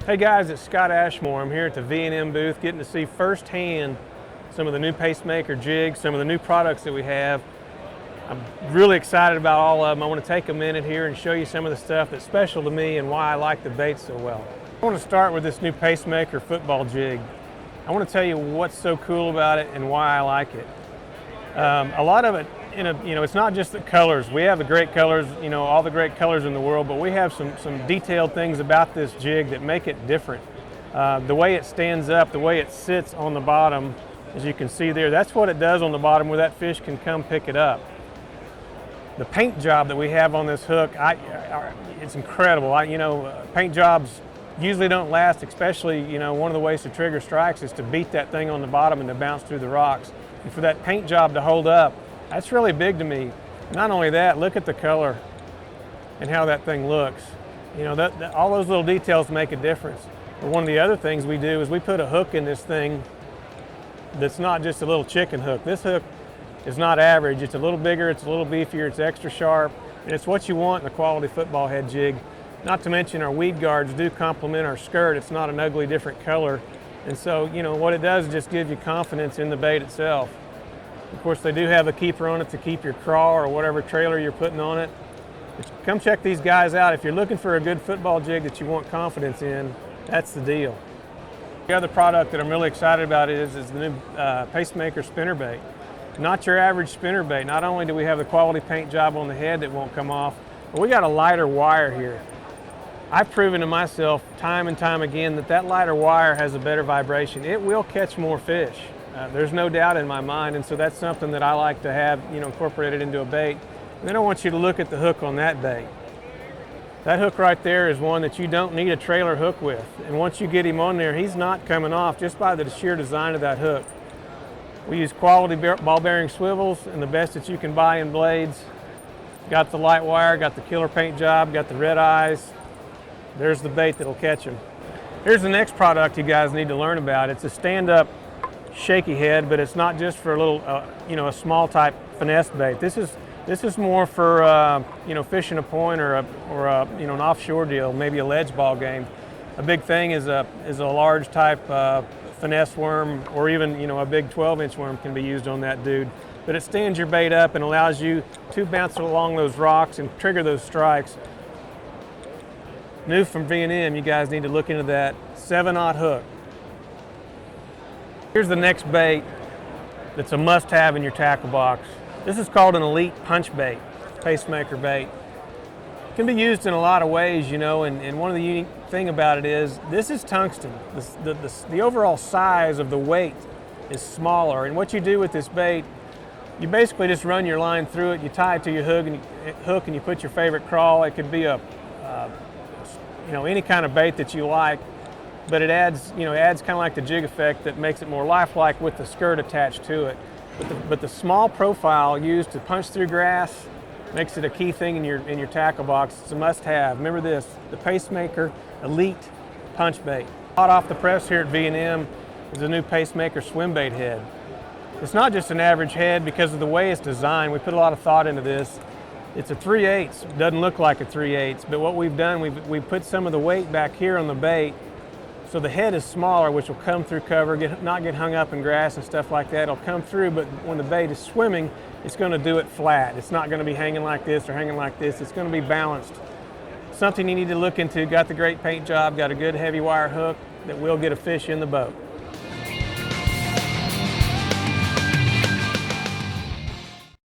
Hey guys, it's Scott Ashmore. I'm here at the V&M booth getting to see firsthand some of the new pacemaker jigs, some of the new products that we have. I'm really excited about all of them. I want to take a minute here and show you some of the stuff that's special to me and why I like the bait so well. I want to start with this new pacemaker football jig. I want to tell you what's so cool about it and why I like it. A lot of it, it's not just the colors. We have the great colors, all the great colors in the world, but we have some detailed things about this jig that make it different. The way it stands up, the way it sits on the bottom, as you can see there, that's what it does on the bottom where that fish can come pick it up. The paint job that we have on this hook, it's incredible. Paint jobs usually don't last, especially, one of the ways to trigger strikes is to beat that thing on the bottom and to bounce through the rocks. And for that paint job to hold up, that's really big to me. Not only that, look at the color and how that thing looks. All those little details make a difference. But one of the other things we do is we put a hook in this thing that's not just a little chicken hook. This hook is not average. It's a little bigger, it's a little beefier, it's extra sharp, and it's what you want in a quality football head jig. Not to mention our weed guards do complement our skirt. It's not an ugly different color. And so, what it does is just give you confidence in the bait itself. Of course, they do have a keeper on it to keep your craw or whatever trailer you're putting on it. But come check these guys out. If you're looking for a good football jig that you want confidence in, that's the deal. The other product that I'm really excited about is the new Pacemaker spinnerbait. Not your average spinnerbait. Not only do we have the quality paint job on the head that won't come off, but we got a lighter wire here. I've proven to myself time and time again that lighter wire has a better vibration. It will catch more fish. There's no doubt in my mind, and so that's something that I like to have incorporated into a bait. And then I want you to look at the hook on that bait. That hook right there is one that you don't need a trailer hook with. And once you get him on there, he's not coming off just by the sheer design of that hook. We use quality ball bearing swivels and the best that you can buy in blades. Got the light wire, got the killer paint job, got the red eyes. There's the bait that'll catch them. Here's the next product you guys need to learn about. It's a stand-up shaky head, but it's not just for a little, a small type finesse bait. This is more for, fishing a point or an offshore deal, maybe a ledge ball game. A big thing is a large type finesse worm, or even a big 12-inch worm can be used on that dude. But it stands your bait up and allows you to bounce along those rocks and trigger those strikes. New from V&M, you guys need to look into that 7/0 hook. Here's the next bait that's a must-have in your tackle box. This is called an elite punch bait, pacemaker bait. It can be used in a lot of ways, and one of the unique thing about it is this is tungsten. The overall size of the weight is smaller, and what you do with this bait, you basically just run your line through it, you tie it to your hook and you put your favorite crawl. It could be any kind of bait that you like, but it adds kind of like the jig effect that makes it more lifelike with the skirt attached to it. But the small profile used to punch through grass makes it a key thing in your tackle box. It's a must-have. Remember this: the Pacemaker Elite Punch Bait. Hot off the press here at V&M is a new Pacemaker swim bait head. It's not just an average head because of the way it's designed. We put a lot of thought into this. It's a 3/8. It doesn't look like a 3/8, but what we've done, we've put some of the weight back here on the bait, so the head is smaller, which will come through cover, not get hung up in grass and stuff like that. It'll come through, but when the bait is swimming, it's going to do it flat. It's not going to be hanging like this or hanging like this. It's going to be balanced. Something you need to look into. Got the great paint job, got a good heavy wire hook that will get a fish in the boat.